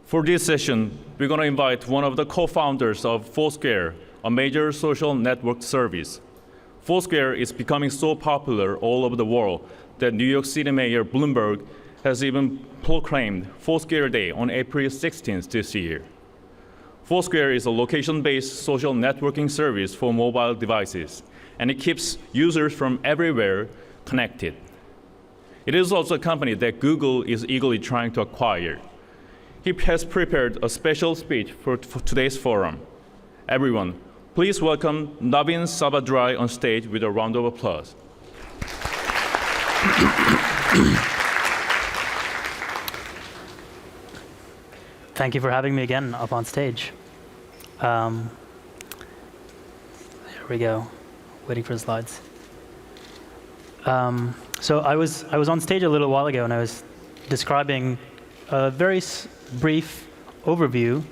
For this session, we're going to invite one of the co-founders of Foursquare, a major social network service. Foursquare is becoming so popular all over the world that New York City Mayor Bloomberg has even proclaimed Foursquare Day on April 16th this year. Foursquare is a location-based social networking service for mobile devices, and it keeps users from everywhere connected. It is also a company that Google is eagerly trying to acquire. He has prepared a special speech for today's forum. Everyone, please welcome Navin Sabadrai on stage with a round of applause. Thank you for having me again up on stage. There we go, waiting for the slides. So I was on stage a little while ago and I was describing a very brief overview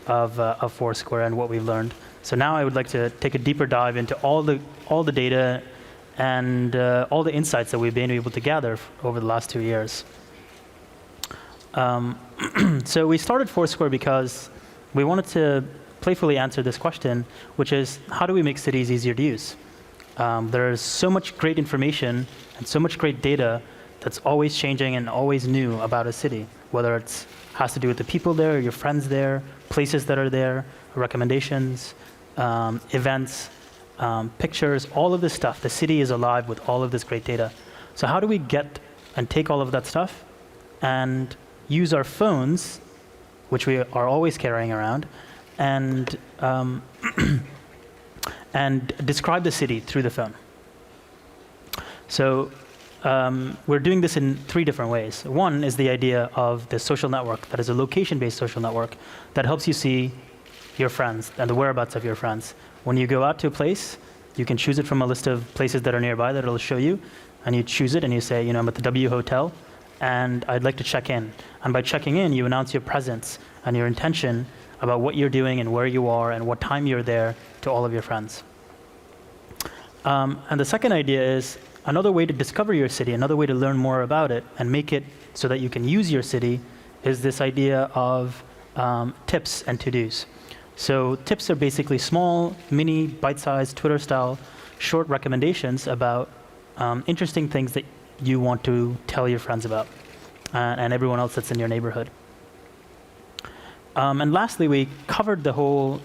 of Foursquare and what we've learned. So now I would like to take a deeper dive into all the data and all the insights that we've been able to gather over the last 2 years. So we started Foursquare because we wanted to playfully answer this question, which is, how do we make cities easier to use? There's so much great information and so much great data that's always changing and always new about a city, whether it has to do with the people there, your friends there, places that are there, recommendations, events, pictures, all of this stuff. The city is alive with all of this great data. So how do we get and take all of that stuff and use our phones, which we are always carrying around, and and describe the city through the phone? So we're doing this in 3 different ways. One is the idea of the social network that is a location-based social network that helps you see your friends and the whereabouts of your friends. When you go out to a place, you can choose it from a list of places that are nearby that it'll show you, and you choose it and you say, I'm at the W Hotel and I'd like to check in. And by checking in, you announce your presence and your intention about what you're doing and where you are and what time you're there to all of your friends. And the second idea is another way to discover your city, another way to learn more about it and make it so that you can use your city is this idea of tips and to-dos. So tips are basically small, mini, bite-sized, Twitter-style, short recommendations about interesting things that you want to tell your friends about and everyone else that's in your neighborhood. And lastly, we covered the whole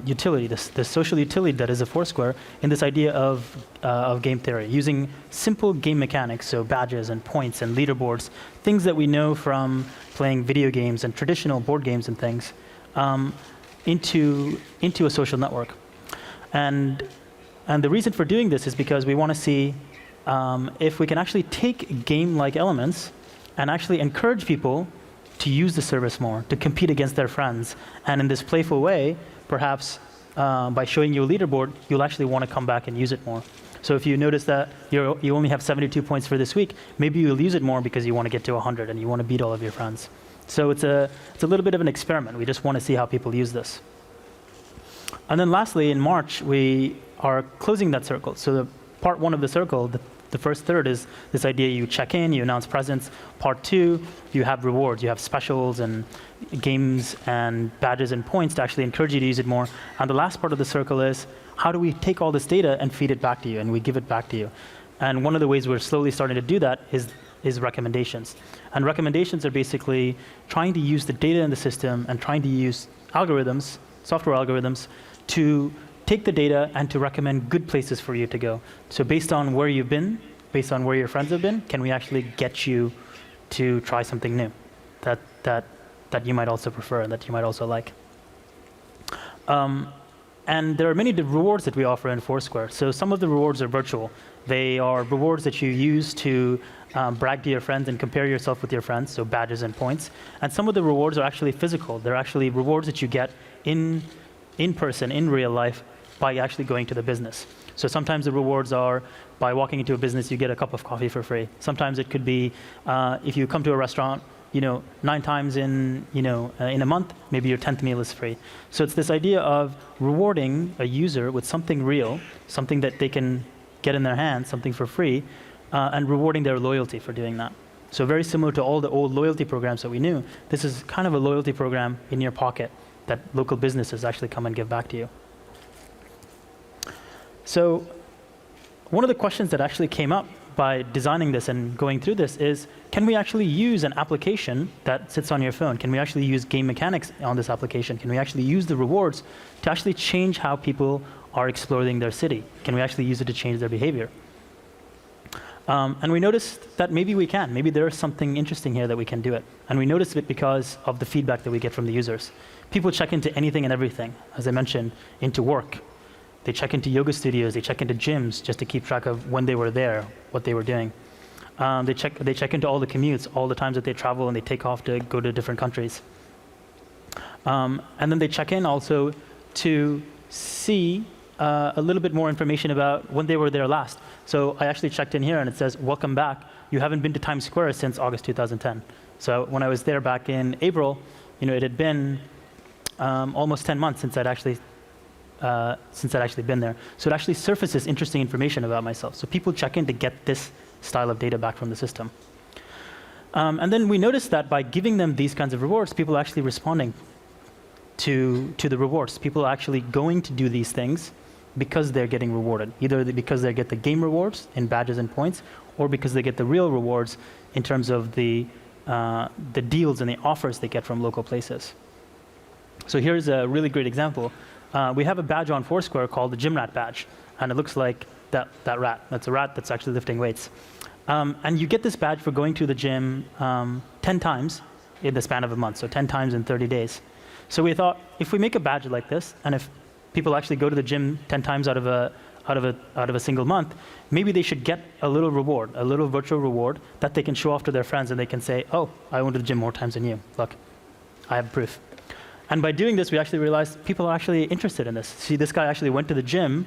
utility, the social utility that is a Foursquare, in this idea of game theory, using simple game mechanics, so badges and points and leaderboards, things that we know from playing video games and traditional board games and things, into a social network. And the reason for doing this is because we want to see if we can actually take game-like elements and actually encourage people to use the service more, to compete against their friends. And in this playful way, perhaps by showing you a leaderboard, you'll actually want to come back and use it more. So if you notice that you only have 72 points for this week, maybe you'll use it more because you want to get to 100 and you want to beat all of your friends. So it's a little bit of an experiment. We just want to see how people use this. And then lastly, in March, we are closing that circle. So the part 1 of the circle, the first third is this idea you check in, you announce presence. Part 2, you have rewards, you have specials and games and badges and points to actually encourage you to use it more. And the last part of the circle is, how do we take all this data and feed it back to you, and we give it back to you? And one of the ways we're slowly starting to do that is recommendations. And recommendations are basically trying to use the data in the system and trying to use algorithms, software algorithms, to take the data and to recommend good places for you to go. So based on where you've been, based on where your friends have been, can we actually get you to try something new that you might also prefer and that you might also like? And there are many rewards that we offer in Foursquare. So some of the rewards are virtual. They are rewards that you use to brag to your friends and compare yourself with your friends, so badges and points. And some of the rewards are actually physical. They're actually rewards that you get in person, in real life, by actually going to the business. So sometimes the rewards are by walking into a business, you get a cup of coffee for free. Sometimes it could be if you come to a restaurant, 9 times in a month, maybe your 10th meal is free. So it's this idea of rewarding a user with something real, something that they can get in their hands, something for free, and rewarding their loyalty for doing that. So very similar to all the old loyalty programs that we knew, this is kind of a loyalty program in your pocket that local businesses actually come and give back to you. So one of the questions that actually came up by designing this and going through this is, can we actually use an application that sits on your phone? Can we actually use game mechanics on this application? Can we actually use the rewards to actually change how people are exploring their city? Can we actually use it to change their behavior? And we noticed that maybe we can. Maybe there is something interesting here that we can do it. And we noticed it because of the feedback that we get from the users. People check into anything and everything, as I mentioned, into work. They check into yoga studios, they check into gyms just to keep track of when they were there, what they were doing. They check into all the commutes, all the times that they travel and they take off to go to different countries. And then they check in also to see a little bit more information about when they were there last. So I actually checked in here and it says, welcome back. You haven't been to Times Square since August 2010. So when I was there back in April, it had been almost 10 months since I'd actually been there. So it actually surfaces interesting information about myself. So people check in to get this style of data back from the system. And then we noticed that by giving them these kinds of rewards, people are actually responding to the rewards. People are actually going to do these things because they're getting rewarded, either because they get the game rewards in badges and points, or because they get the real rewards in terms of the deals and the offers they get from local places. So here's a really great example. We have a badge on Foursquare called the Gym Rat badge, and it looks like that rat. That's a rat that's actually lifting weights. And you get this badge for going to the gym 10 times in the span of a month, so 10 times in 30 days. So we thought, if we make a badge like this, and if people actually go to the gym 10 times out of a single month, maybe they should get a little reward, a little virtual reward that they can show off to their friends, and they can say, oh, I went to the gym more times than you. Look, I have proof. And by doing this, we actually realized people are actually interested in this. See, this guy actually went to the gym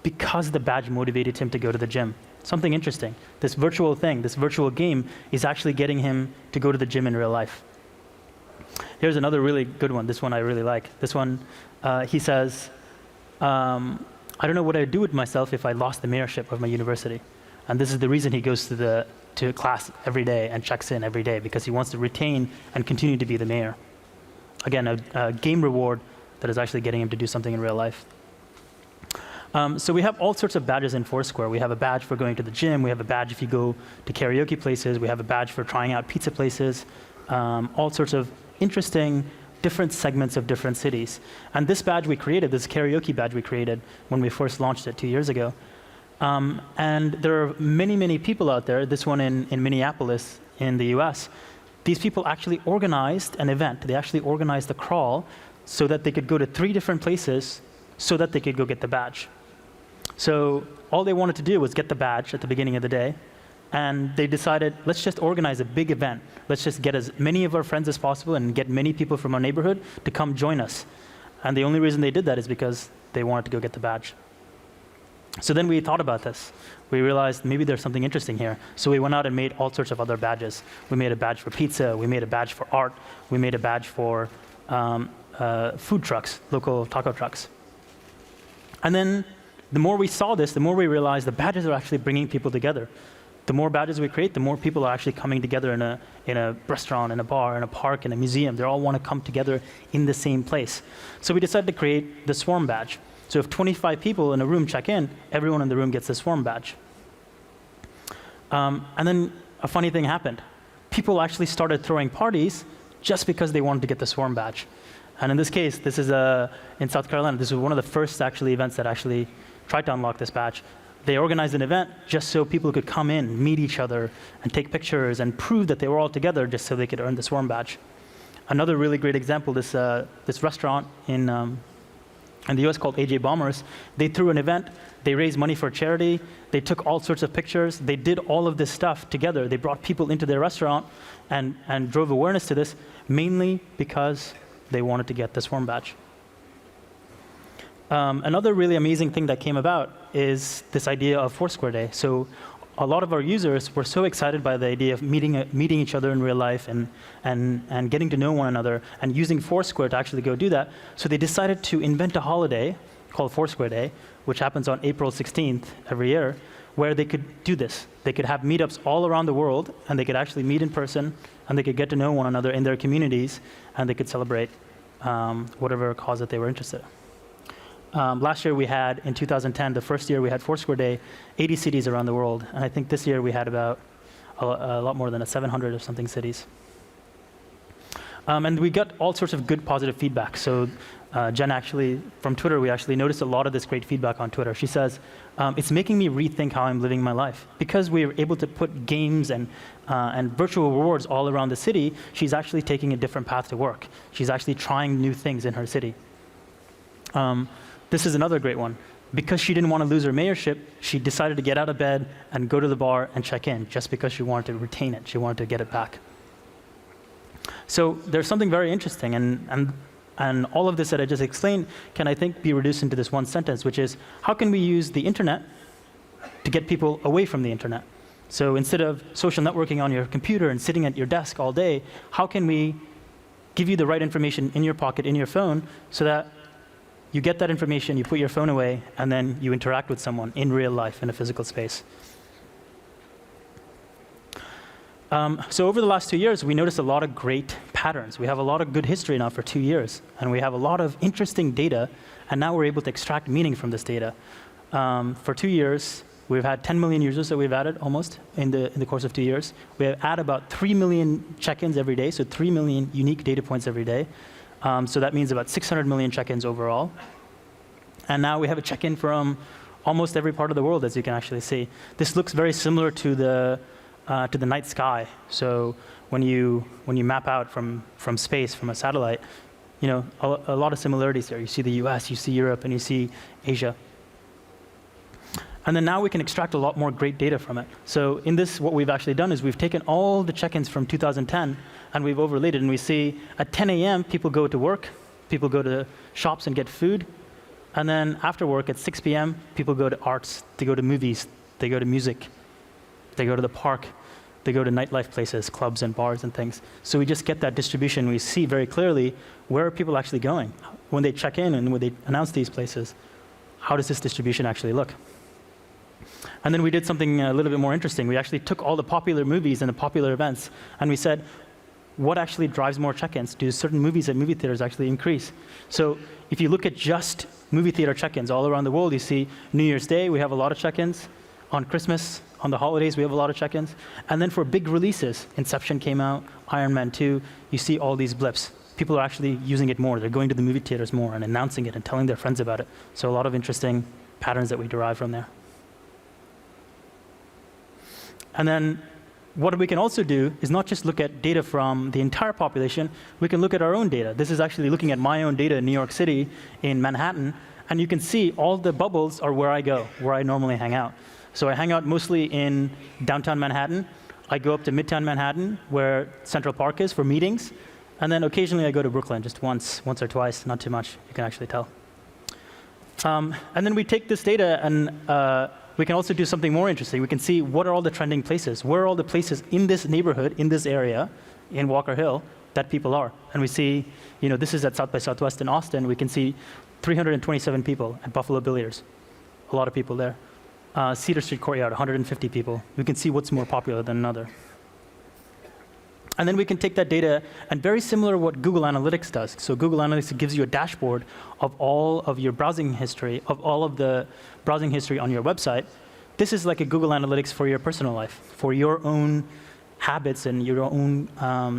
because the badge motivated him to go to the gym. Something interesting. This virtual thing, this virtual game is actually getting him to go to the gym in real life. Here's another really good one. This one I really like. This one, he says, I don't know what I'd do with myself if I lost the mayorship of my university. And this is the reason he goes to class every day and checks in every day, because he wants to retain and continue to be the mayor. Again, a game reward that is actually getting him to do something in real life. So we have all sorts of badges in Foursquare. We have a badge for going to the gym. We have a badge if you go to karaoke places. We have a badge for trying out pizza places. All sorts of interesting, different segments of different cities. And this badge we created, this karaoke badge we created when we first launched it 2 years ago. And there are many, many people out there, this one in Minneapolis in the US. These people actually organized an event. They actually organized a crawl so that they could go to 3 different places so that they could go get the badge. So all they wanted to do was get the badge at the beginning of the day, and they decided, let's just organize a big event. Let's just get as many of our friends as possible and get many people from our neighborhood to come join us. And the only reason they did that is because they wanted to go get the badge. So then we thought about this. We realized maybe there's something interesting here. So we went out and made all sorts of other badges. We made a badge for pizza. We made a badge for art. We made a badge for food trucks, local taco trucks. And then the more we saw this, the more we realized the badges are actually bringing people together. The more badges we create, the more people are actually coming together in a restaurant, in a bar, in a park, in a museum. They all want to come together in the same place. So we decided to create the swarm badge. So if 25 people in a room check in, everyone in the room gets the swarm badge. And then a funny thing happened. People actually started throwing parties just because they wanted to get the swarm badge. And in this case, this is in South Carolina. This was one of the first events that actually tried to unlock this badge. They organized an event just so people could come in, meet each other, and take pictures and prove that they were all together just so they could earn the swarm badge. Another really great example, this restaurant in the US called AJ Bombers, they threw an event, they raised money for charity, they took all sorts of pictures, they did all of this stuff together. They brought people into their restaurant and drove awareness to this, mainly because they wanted to get the swarm badge. Another really amazing thing that came about is this idea of Foursquare Day. So a lot of our users were so excited by the idea of meeting each other in real life and getting to know one another and using Foursquare to actually go do that. So they decided to invent a holiday called Foursquare Day, which happens on April 16th every year, where they could do this. They could have meetups all around the world, and they could actually meet in person, and they could get to know one another in their communities, and they could celebrate whatever cause that they were interested in. Last year we had, in 2010, the first year we had Foursquare Day, 80 cities around the world. And I think this year we had about a lot more than 700 or something cities. And we got all sorts of good positive feedback. So Jen actually, from Twitter, we actually noticed a lot of this great feedback on Twitter. She says, it's making me rethink how I'm living my life. Because we were able to put games and virtual rewards all around the city, she's actually taking a different path to work. She's actually trying new things in her city. This is another great one. Because she didn't want to lose her mayorship, she decided to get out of bed and go to the bar and check in, just because she wanted to retain it. She wanted to get it back. So there's something very interesting, and all of this that I just explained can, I think, be reduced into this one sentence, which is, how can we use the internet to get people away from the internet? So instead of social networking on your computer and sitting at your desk all day, how can we give you the right information in your pocket, in your phone, so that you get that information, you put your phone away, and then you interact with someone in real life in a physical space. So over the last 2 years, we noticed a lot of great patterns. We have a lot of good history now for 2 years, and we have a lot of interesting data, and now we're able to extract meaning from this data. For 2 years, we've had 10 million users that we've added almost in the course of 2 years. We have added about 3 million check-ins every day, so 3 million unique data points every day. So that means about 600 million check-ins overall. And now we have a check-in from almost every part of the world, as you can actually see. This looks very similar to the night sky. So when you map out from space, from a satellite, you know, a lot of similarities there. You see the US, you see Europe, and you see Asia. And then now we can extract a lot more great data from it. So in this, what we've actually done is we've taken all the check-ins from 2010, and we've overlaid it, and we see at 10 a.m. people go to work, people go to shops and get food, and then after work at 6 p.m. people go to arts, they go to movies, they go to music, they go to the park, they go to nightlife places, clubs and bars and things. So we just get that distribution. We see very clearly where are people actually going. When they check in and when they announce these places, how does this distribution actually look? And then we did something a little bit more interesting. We actually took all the popular movies and the popular events, and we said, what actually drives more check-ins? Do certain movies at movie theaters actually increase? So if you look at just movie theater check-ins all around the world, you see New Year's Day, we have a lot of check-ins. On Christmas, on the holidays, we have a lot of check-ins. And then for big releases, Inception came out, Iron Man 2, you see all these blips. People are actually using it more. They're going to the movie theaters more and announcing it and telling their friends about it. So a lot of interesting patterns that we derive from there. And then what we can also do is not just look at data from the entire population, we can look at our own data. This is actually looking at my own data in New York City, in Manhattan, and you can see all the bubbles are where I go, where I normally hang out. So I hang out mostly in downtown Manhattan. I go up to Midtown Manhattan, where Central Park is, for meetings, and then occasionally I go to Brooklyn, just once or twice, not too much, you can actually tell. And then we take this data and we can also do something more interesting. We can see what are all the trending places. Where are all the places in this neighborhood, in this area, in Walker Hill, that people are. And we see, you know, this is at South by Southwest in Austin. We can see 327 people at Buffalo Billiards. A lot of people there. Cedar Street Courtyard, 150 people. We can see what's more popular than another. And then we can take that data, and very similar to what Google Analytics does. So Google Analytics gives you a dashboard of all of your browsing history, of all of the browsing history on your website. This is like a Google Analytics for your personal life, for your own habits and your own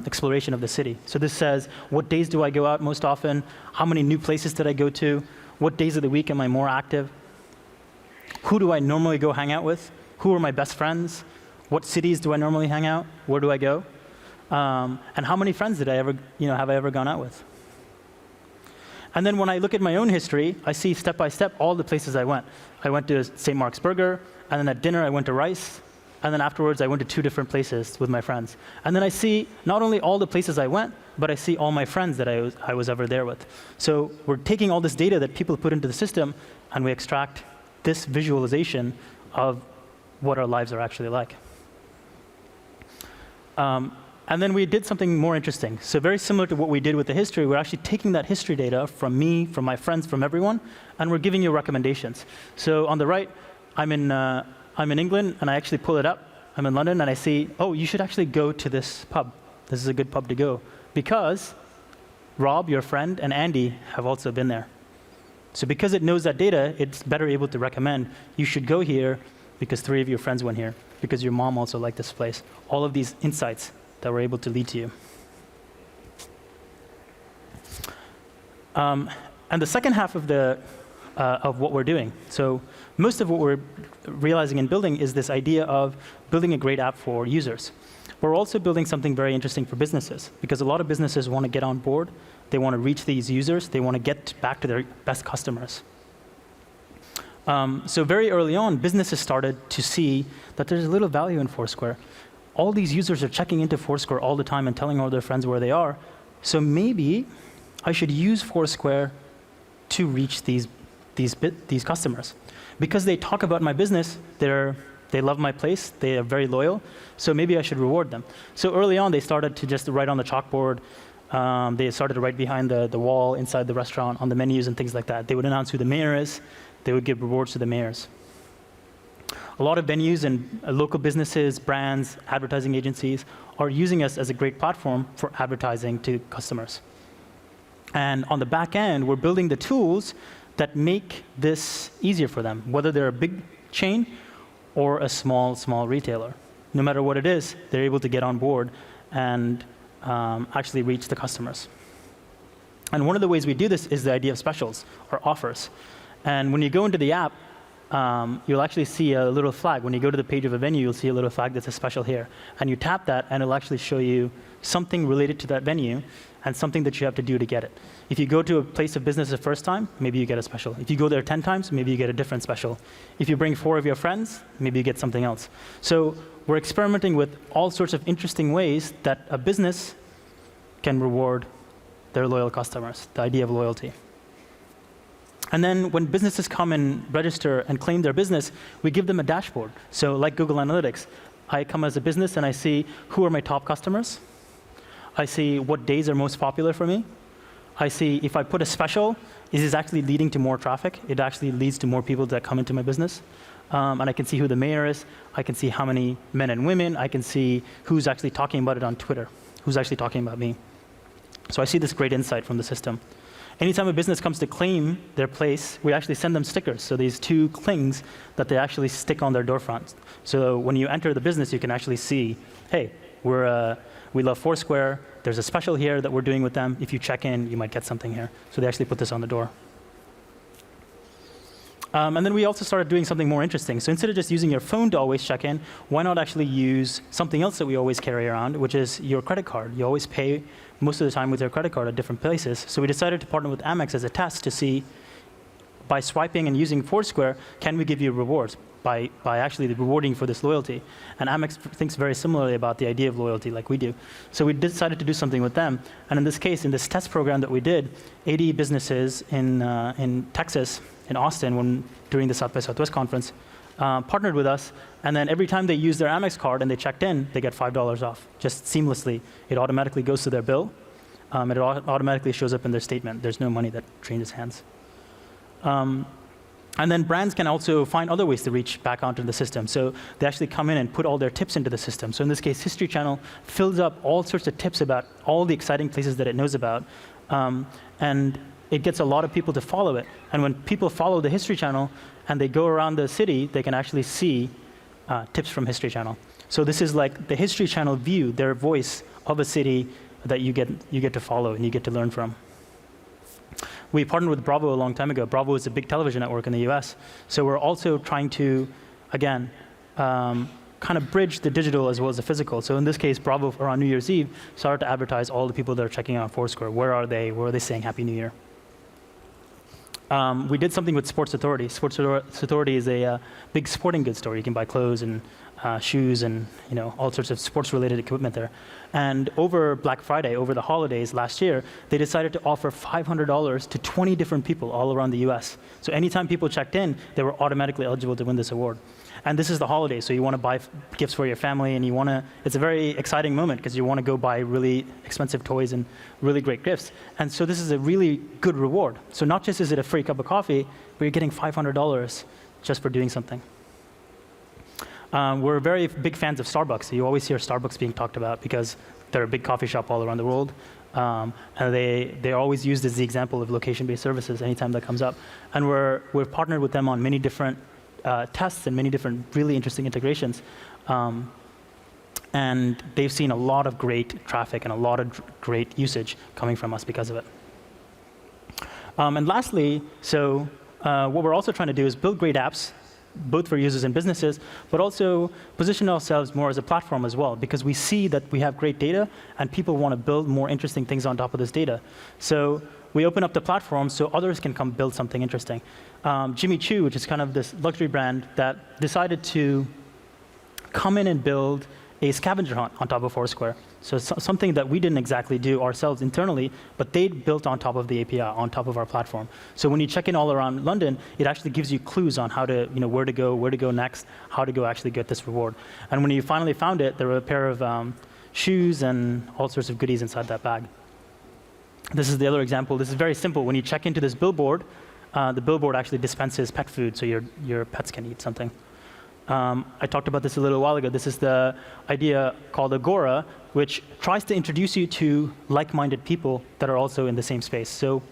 exploration of the city. So this says, what days do I go out most often? How many new places did I go to? What days of the week am I more active? Who do I normally go hang out with? Who are my best friends? What cities do I normally hang out? Where do I go? And how many friends did I ever, have I ever gone out with? And then when I look at my own history, I see step by step all the places I went. I went to St. Mark's Burger, and then at dinner I went to Rice, and then afterwards I went to 2 different places with my friends. And then I see not only all the places I went, but I see all my friends that I was ever there with. So we're taking all this data that people put into the system, and we extract this visualization of what our lives are actually like. And then we did something more interesting. So very similar to what we did with the history, we're actually taking that history data from me, from my friends, from everyone, and we're giving you recommendations. So on the right, I'm in England, and I actually pull it up. I'm in London, and I see, oh, you should actually go to this pub. This is a good pub to go. Because Rob, your friend, and Andy have also been there. So because it knows that data, it's better able to recommend, you should go here because 3 of your friends went here, because your mom also liked this place. All of these insights that we're able to lead to you. And the second half of what we're doing. So most of what we're realizing and building is this idea of building a great app for users. We're also building something very interesting for businesses, because a lot of businesses want to get on board. They want to reach these users. They want to get back to their best customers. So very early on, businesses started to see that there's a little value in Foursquare. All these users are checking into Foursquare all the time and telling all their friends where they are. So maybe I should use Foursquare to reach these customers. Because they talk about my business, they love my place, they are very loyal, so maybe I should reward them. So early on, they started to just write on the chalkboard. They started to write behind the wall inside the restaurant on the menus and things like that. They would announce who the mayor is. They would give rewards to the mayors. A lot of venues and local businesses, brands, advertising agencies are using us as a great platform for advertising to customers. And on the back end, we're building the tools that make this easier for them, whether they're a big chain or a small retailer. No matter what it is, they're able to get on board and actually reach the customers. And one of the ways we do this is the idea of specials or offers. And when you go into the app, you'll actually see a little flag. When you go to the page of a venue, you'll see a little flag that says special here. And you tap that, and it'll actually show you something related to that venue and something that you have to do to get it. If you go to a place of business the first time, maybe you get a special. If you go there 10 times, maybe you get a different special. If you bring 4 of your friends, maybe you get something else. So we're experimenting with all sorts of interesting ways that a business can reward their loyal customers, the idea of loyalty. And then when businesses come and register and claim their business, we give them a dashboard. So like Google Analytics, I come as a business and I see who are my top customers. I see what days are most popular for me. I see if I put a special, is this actually leading to more traffic? It actually leads to more people that come into my business. And I can see who the mayor is. I can see how many men and women. I can see who's actually talking about it on Twitter, who's actually talking about me. So I see this great insight from the system. Anytime a business comes to claim their place, we actually send them stickers. So these 2 clings that they actually stick on their storefront. So when you enter the business, you can actually see, hey, we love Foursquare. There's a special here that we're doing with them. If you check in, you might get something here. So they actually put this on the door. And then we also started doing something more interesting. So instead of just using your phone to always check in, why not actually use something else that we always carry around, which is your credit card. You always pay most of the time with your credit card at different places. So we decided to partner with Amex as a test to see, by swiping and using Foursquare, can we give you rewards by actually rewarding for this loyalty? And Amex thinks very similarly about the idea of loyalty like we do. So we decided to do something with them. And in this case, in this test program that we did, 80 businesses in Texas, in Austin, during the South by Southwest conference, partnered with us, and then every time they use their Amex card and they checked in, they get $5 off, just seamlessly. It automatically goes to their bill. It automatically shows up in their statement. There's no money that changes hands. And then brands can also find other ways to reach back onto the system. So they actually come in and put all their tips into the system. So in this case, History Channel fills up all sorts of tips about all the exciting places that it knows about. And it gets a lot of people to follow it. And when people follow the History Channel and they go around the city, they can actually see tips from History Channel. So this is like the History Channel view, their voice of a city that you get to follow and you get to learn from. We partnered with Bravo a long time ago. Bravo is a big television network in the US. So we're also trying to, again, kind of bridge the digital as well as the physical. So in this case, Bravo, around New Year's Eve, started to advertise all the people that are checking out Foursquare. Where are they? Where are they saying Happy New Year? We did something with Sports Authority. Sports Authority is a big sporting goods store. You can buy clothes and shoes and all sorts of sports-related equipment there. And over Black Friday, over the holidays last year, they decided to offer $500 to 20 different people all around the US. So anytime people checked in, they were automatically eligible to win this award. And this is the holiday, so you want to buy gifts for your family, and it's a very exciting moment because you want to go buy really expensive toys and really great gifts. And so this is a really good reward. So not just is it a free cup of coffee, but you're getting $500 just for doing something. We're very big fans of Starbucks. You always hear Starbucks being talked about because they're a big coffee shop all around the world. And they're always used as the example of location-based services anytime that comes up. And we're partnered with them on many different tests and many different really interesting integrations. And they've seen a lot of great traffic and a lot of great usage coming from us because of it. And lastly, so what we're also trying to do is build great apps, both for users and businesses, but also position ourselves more as a platform as well, because we see that we have great data and people want to build more interesting things on top of this data. So we open up the platform so others can come build something interesting. Jimmy Choo, which is kind of this luxury brand that decided to come in and build a scavenger hunt on top of Foursquare. So something that we didn't exactly do ourselves internally, but they built on top of the API, on top of our platform. So when you check in all around London, it actually gives you clues on how to, where to go next, how to go actually get this reward. And when you finally found it, there were a pair of shoes and all sorts of goodies inside that bag. This is the other example. This is very simple. When you check into this billboard, the billboard actually dispenses pet food, so your pets can eat something. I talked about this a little while ago. This is the idea called Agora, which tries to introduce you to like-minded people that are also in the same space. So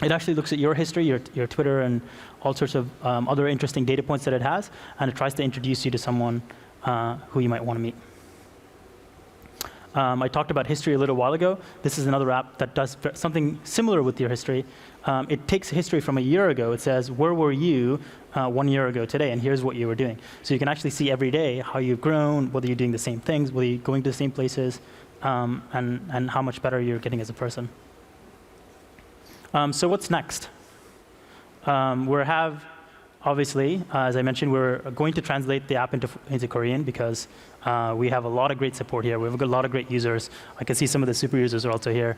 it actually looks at your history, your Twitter, and all sorts of other interesting data points that it has, and it tries to introduce you to someone who you might want to meet. I talked about history a little while ago. This is another app that does something similar with your history. It takes history from a year ago. It says, where were you 1 year ago today, and here's what you were doing. So you can actually see every day how you've grown, whether you're doing the same things, whether you're going to the same places, and how much better you're getting as a person. So what's next? Obviously, as I mentioned, we're going to translate the app into Korean because we have a lot of great support here. We have a lot of great users. I can see some of the super users are also here.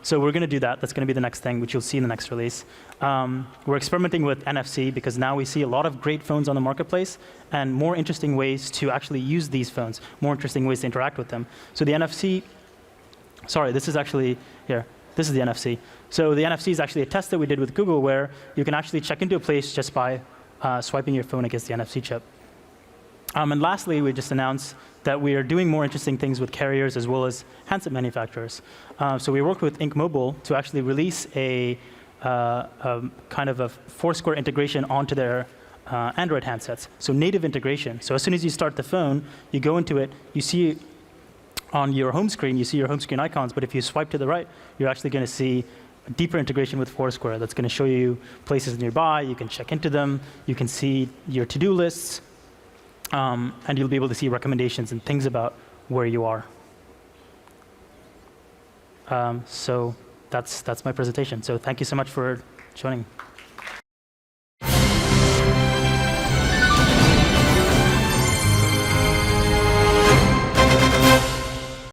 So we're going to do that. That's going to be the next thing, which you'll see in the next release. We're experimenting with NFC because now we see a lot of great phones on the marketplace and more interesting ways to actually use these phones, more interesting ways to interact with them. So the NFC, sorry, this is actually here. This is the NFC. So the NFC is actually a test that we did with Google where you can actually check into a place just by swiping your phone against the NFC chip. And lastly, we just announced that we are doing more interesting things with carriers as well as handset manufacturers. So we worked with Ink Mobile to actually release a kind of a Foursquare integration onto their Android handsets. So native integration. So as soon as you start the phone, you go into it, you see on your home screen, you see your home screen icons, but if you swipe to the right, you're actually going to see a deeper integration with Foursquare that's going to show you places nearby, you can check into them, you can see your to-do lists, and you'll be able to see recommendations and things about where you are. So that's my presentation. So thank you so much for joining.